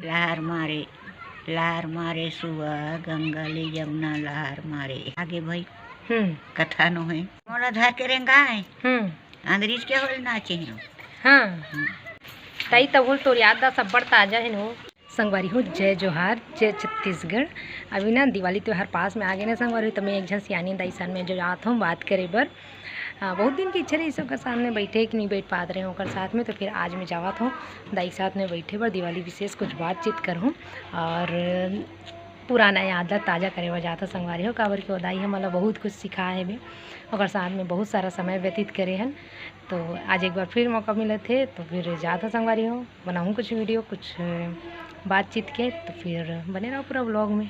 लहर मारे सुआ गंगा ले यमुना लहर मारे आगे भाई कथा नो है मोला धर के रेंगा है अंदरीज के होल नाचे हैं। हाँ तई तो बोल तो याद सब बड़ ताजा है नो। संगवारी हूँ जय जोहार जय छत्तीसगढ़। अभी ना दिवाली त्यौहार पास में आ गए ना संगवारी, तो मैं एक जन सियानी दाई साथ में जो आत हूँ बात करे बर। बहुत दिन की इच्छा रही सबका सामने बैठे कि नहीं बैठ पा रहे होकर साथ में, तो फिर आज मैं जावत हूँ दाई साथ में बैठे बर दिवाली विशेष कुछ बातचीत करूँ और पुराना याद ताज़ा करे बर जाता संगवारी हो। काबर के दाई है मतलब बहुत कुछ सिखा है भी और साथ में बहुत सारा समय व्यतीत करे हैं। तो आज एक बार फिर मौका मिले थे तो फिर जाता संगवारी हो बनाऊँ कुछ वीडियो कुछ बातचीत के, तो फिर बने रहो पूरा ब्लॉग में।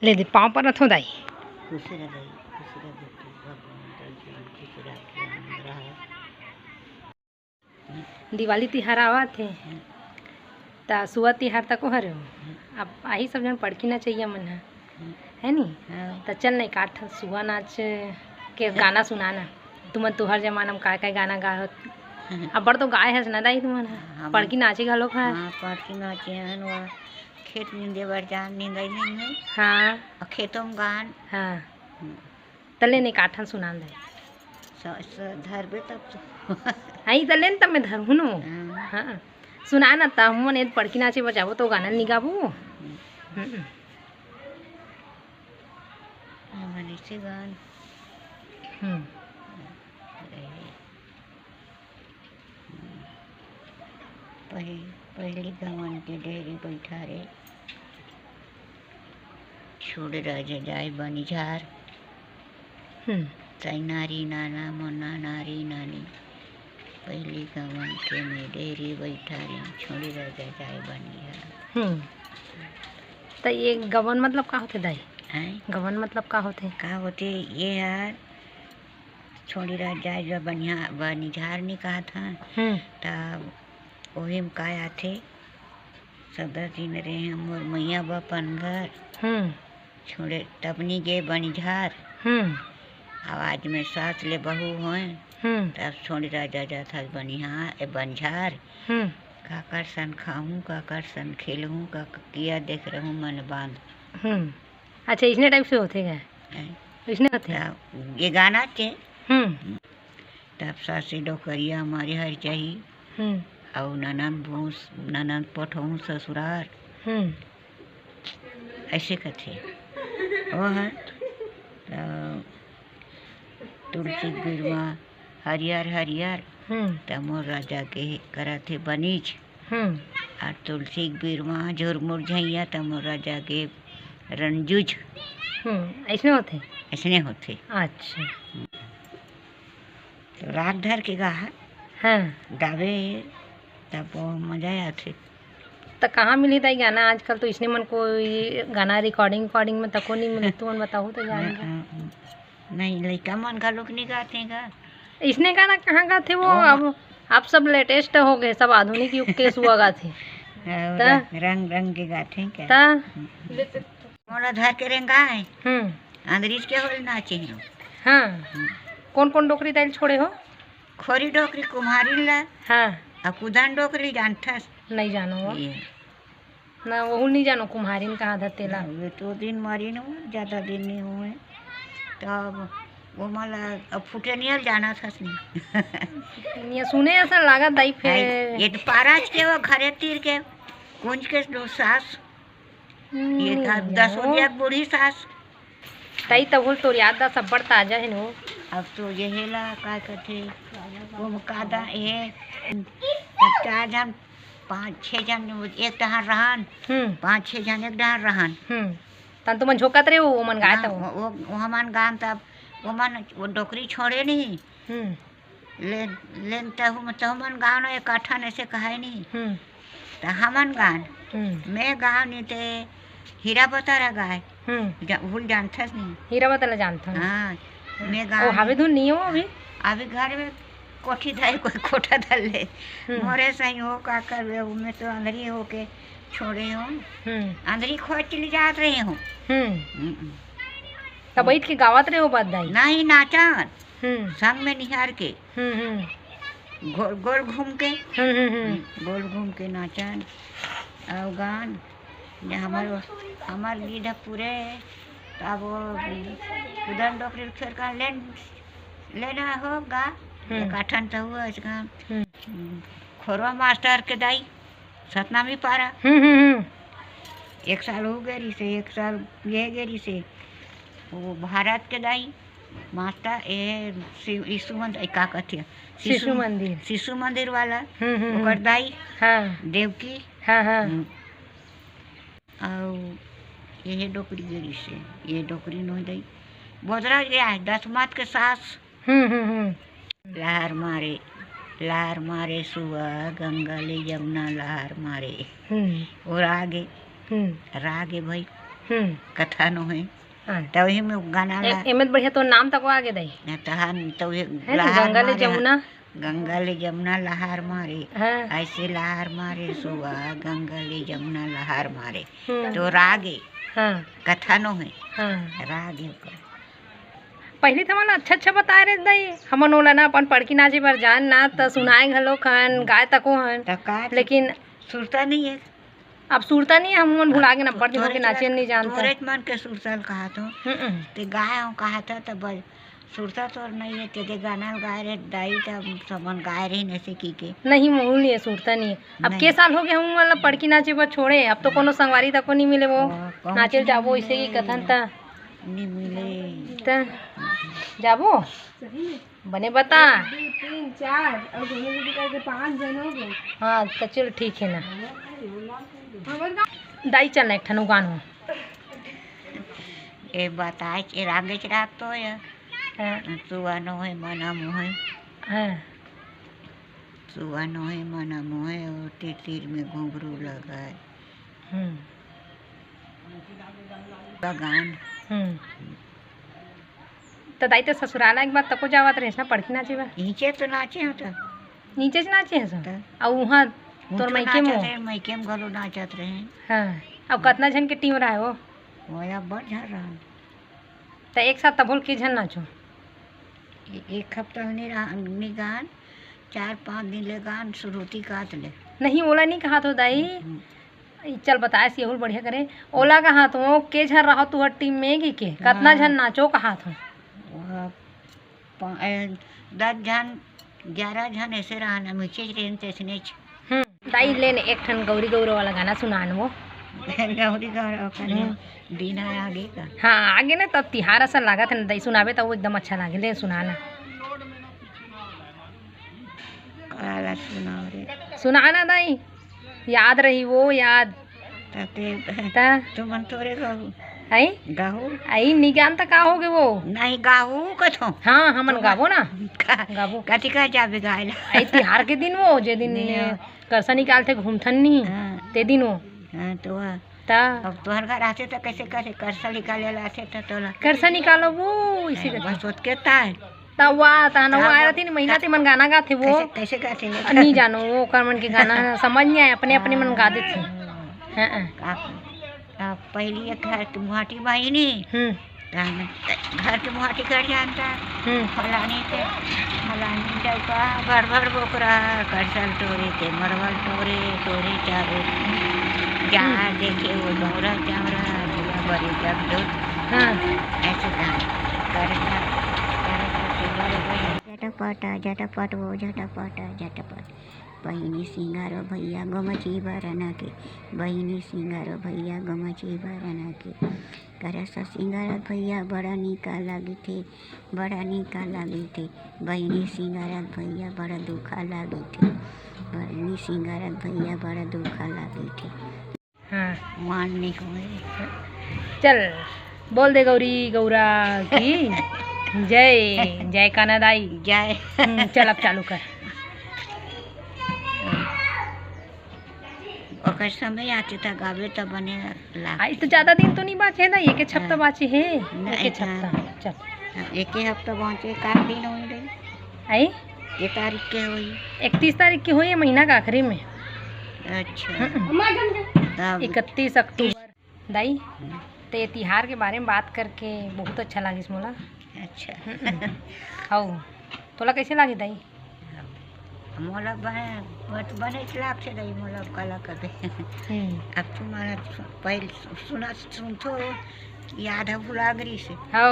ले दे पाँव पर रखो दाई। दिवाली तिहार आवा थे ता सुआ तिहार तक हरे हो, अब आई सब जन पढ़की ना चाहिए मन है नी। तो चल नहीं काट सुआ नाच के गाना सुनाना तुमन तुहर जमाना में काय गाना गा अब बड़ तो गाय है ना दाई तुमन पढ़की नाचे घलो है। पढ़की नाचे हैं खेत नींदे बर जान नींदाई नहीं है। हाँ और खेतों में गान। हाँ तले नहीं काठन सुना दे धरबे तब तो आई तले तब मैं धर नो। हाँ सुना ना तब मन पढ़की नाचे बजाबो तो गाना नहीं गाबो से गान। पहली गवन के डेरी बैठा रे छोड़ राजा जाए बनिझार तई नारी नाना मुन्ना नारी नानी पहली गवन के में डेरी बैठा रे छोड़ राजा जाए बनिझार। तो ये गवन मतलब का होते दाई? गवन मतलब का होते ये यार छोड़ी राजा जो बनिझार नहीं कहा था तब वही में काय आथे सदा दिन रहे मोर मैया बपन घर छोड़े तबनी गे बनिझार आवाज में सास ले बहू होए तब छोड़ी राजा जाता बनिझार काकर सन खाऊं काकर सन खेलूं का किया देख रहूं मन बांध। अच्छा इसने टाइप से होते क्या इसने होते ये गाना थे तब सासी डोकरिया हमारे हर चाहिए और ननन पठहूँ ससुरार ऐसे कथे वो है तुलसी गिरवा हरियर हरियर तमोर राजा के करथे बनीज और तुलसी बिरवा झुरमुर झैया तमोर राजा के रंजुज ऐसने होते अच्छा तो रात धर के गा गावे तब मजा आते। तो कहाँ मिली था गाना आजकल? तो इसने मन को गाना रिकॉर्डिंग में तको नहीं मिले तो मन बताओ तो जान नहीं लड़का मन का लोग नहीं गाते गा। इसने गाना कहाँ गाते वो अब सब लेटेस्ट हो गए सब आधुनिक युग के सुआ गाते रंग रंग के गाते क्या मोला धर के रेंगा है अंदरीज के होल नाचे हैं। हाँ कौन कौन डोकरी दाइल छोड़े हो? खोरी डोकरी कुम्हारी ला हाँ कुदान डोकरी जानथस नहीं जानो ना वो नहीं जानो कुम्हारी कहाँ धतेला वे तो दिन मारी न ज़्यादा दिन नहीं हुए तब वो मला अब फुटे नियल जाना था ये सुने ऐसा लगा दाई फिर ये तो पाराज के वो घरे तीर के कुंज के दो सास ये 10 बूढ़ी सास तई तो बोल तो याद सब बड़ ताजा है नो। अब तो ये हेला का कथे वो कादा ये 4 जन 5-6 जन एक डहार रहन 5-6 जन एक डहार रहन तन तो मन झोकत रे वो मन गाता वो हमन गान तब वो डोकरी छोड़े नहीं लेन तो मन गान एक आठन ऐसे कहे नहीं तो हमन गान मैं गाँव नहीं थे हीरा बता गाय भूल जानता नहीं हीरा बता जानता। हाँ मैं गाँव हवे धुन नहीं हो अभी घर में कोठी धाई कोई कोठा धर ले मोरे सही हो का कर मैं तो अंदरी हो के छोड़े हूँ अंदरी खोज चली जात रही हूँ तब बैठ के गावत रहे हो बात दाई नहीं नाचन संग में निहार के गोल घूम के नाचन और गान जे हमार गिद्ध पूरे तब वो उधर डोकरी फिर का लेना होगा एक आठन तो हुआ इसका खोरवा मास्टर के दाई सतनामी पारा 1 साल हो गई से 1 साल ये गई से वो भारत के दाई मास्टर यीशु मंदिर का कथी शिशु मंदिर वाला ओकर दाई देवकी और ये डोकरी गेरी से ये डोकरी नहीं दई बोधरा गया है 10 मात के सास लहर मारे सुआ गंगा ले यमुना लहर मारे और आगे भाई कथा नो है तो वही में गाना ला एमत बढ़िया तो नाम तक आगे दई तहन तो गंगा ले जमुना लहर मारे ऐसे लहर मारे सुआ गंगा ले जमुना लहर मारे तो रागे कथा नो है रागे पहले तो मन अच्छा बता रहे दई हमन ओला ना अपन पढ़की नाचे पर जान ना त सुनाए घलो खन गाय तको हन लेकिन सुरता नहीं है अब सुरता नहीं है हम भुला के ना पढ़ दिन के नाचे नहीं जानते तोरे मन के सुरतल कहा तो ते गाय कहा था तब सुरता तो नहीं है ते गाना गाय रे दाई तब सबन गाय रही नैसे की के नहीं मूल नहीं है सुरता नहीं है अब के साल हो गए हम मतलब पढ़की नाचे पर छोड़े अब तो कोनो संगवारी तक नहीं मिले वो नाचे जाबो इसे की कथन था नहीं मिले त जाबो बने बता 3 4 और दोनों दीदी करके 5 जन हो गए। हाँ तो चल ठीक है ना दाई चलना एक ठनु गान हो ए बताए के रागे राग तो है सुवानो है मना मोहे सुवानो है मना मोहे और तीर में घुंघरू लगाए गान तो दाई तो ससुराला एक बात तको जावत रहे ना पढ़की नाचे बा नीचे तो नाचे हो तो नीचे से नाचे हैं सब और वहाँ तोर मायके में घलो नाचत रहे हाँ अब कितना जन के टीम रहा है वो या बड़ झड़ रहा तो एक साथ तब के जन नाचो एक हफ्ता नहीं गान 4-5 दिन ले गान शुरुती काट ले नहीं ओला नहीं कहा तो दाई चल बताए सी बढ़िया करे ओला कहा तो के झन रहा तू टीम में की के कितना झन नाचो कहा तो 10 जन 11 जन ऐसे रहा नीचे ट्रेन स्टेशन दाई लेने एक ठन गौरी गौरव वाला गाना सुनान वो गौरी गौरव का दिन आगे का हाँ आगे ना तब तिहार ऐसा लगा था ना दाई सुनावे तो वो एकदम अच्छा लगे ले सुनाना सुनाना दाई याद रही वो याद तो मन तोरे गाहू आई गाहू आई निगान तक का होगे वो नहीं गाहू कथो हाँ हमन गाबो ना गाबो कथी का जाबे गायला आई तिहार के दिन वो जे दिन करसा निकालते घूमथन नहीं ते दिन वो हां तो ता अब तोहर घर आते तो कैसे करे करसा निकाले लाते तो तोला करसा निकालो वो इसी के बस सोच के ताय तवा ताना वो आया थी महीना ते मन गाना गाते वो कैसे गाते नहीं जानो वो करमन के गाना समझ नहीं आए अपने अपने मन गा देते हां पहली एक घर की मुहाटी बाई ने घर की मुहाटी कर जानता फलानी डका भर बोकरा करसल तोरे के मरवल तोरे चारो जहाँ देखे वो डोरा चावरा बुआ बड़ी जब दो ऐसे झटपट वो झटपट बहिनी सिंगारो भैया गमची बरना के बहिनी सिंगारो भैया गमची बरना के करस सिंगार भैया बड़ा निका लगी थे बहिनी सिंगार भैया बड़ा दुखा लगी थे बहिनी सिंगार भैया बड़ा दुखा लगी थे हाँ मान नहीं हुए चल बोल दे गौरी गौरा की जय काना दाई जय चल अब चालू कर ओकर समय आते था गावे तो बने आई तो ज्यादा दिन तो नहीं बाचे है ना एक हफ्ता बाचे है एक हफ्ता चल एक हफ्ता बाचे का दिन हो गए आई ये तारीख के हुई 31 तारीख की हुई है महीना का आखिरी में अच्छा 31 अक्टूबर दाई तो ये तिहार के बारे में बात करके बहुत अच्छा लगी मोला अच्छा हाँ तोला कैसे लगी दाई मोला बने लाख से दई मोला काला कर दे। अब तुम्हारा पहले सुनथो याद है भुला गरी से। हो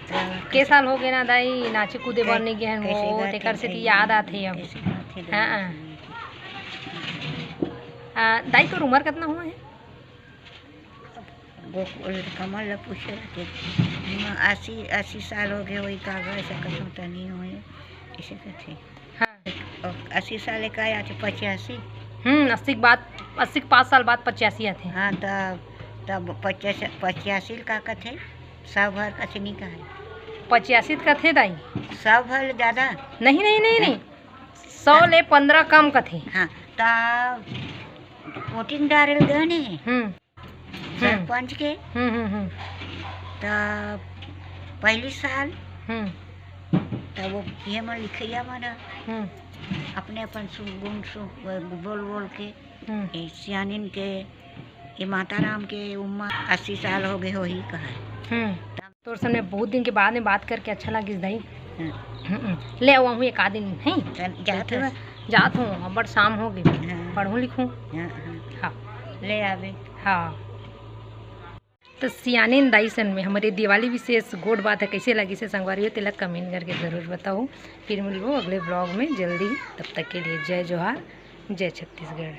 तो के साल हो गए ना दाई नाचे कूदे बनने गए हैं वो तेकर से याद आते अब। हाँ दाई तो उम्र कितना हुआ है? गोकुल कमल पूछे कि 80 साल हो गए वही कागज ऐसा कसम तो नहीं हुए इसे कहते। हाँ 80 साल का या 85। 80 के बाद 80 के 5 साल बाद 85 आते हैं। हाँ तब 85 का कथे सब भर कथे नहीं कहा 85 का थे दाई सब भर ज़्यादा नहीं 100 ले 15 कम का थे। हाँ तब वोटिंग डाल गए सरपंच के तब पहली साल तब वो ये मन लिखिया मन अपने अपन गुण बोल के सियानिन के ये माता राम के उम्र 80 साल हो गए हो ही कहा। तोर सामने बहुत दिन के बाद में बात करके अच्छा लगी दाई। ले आवा हूँ एक आध दिन नहीं जात हूँ अब बड़ शाम हो गई पढ़ूँ लिखूँ। हाँ ले आवे। हाँ तो सियानिन दाई सन में हमारे दिवाली विशेष गोड बात है कैसे लगी से संगवारी हो तिलक कमेंट करके ज़रूर बताओ। फिर मिलो अगले ब्लॉग में जल्दी, तब तक के लिए जय जोहार, जय छत्तीसगढ़।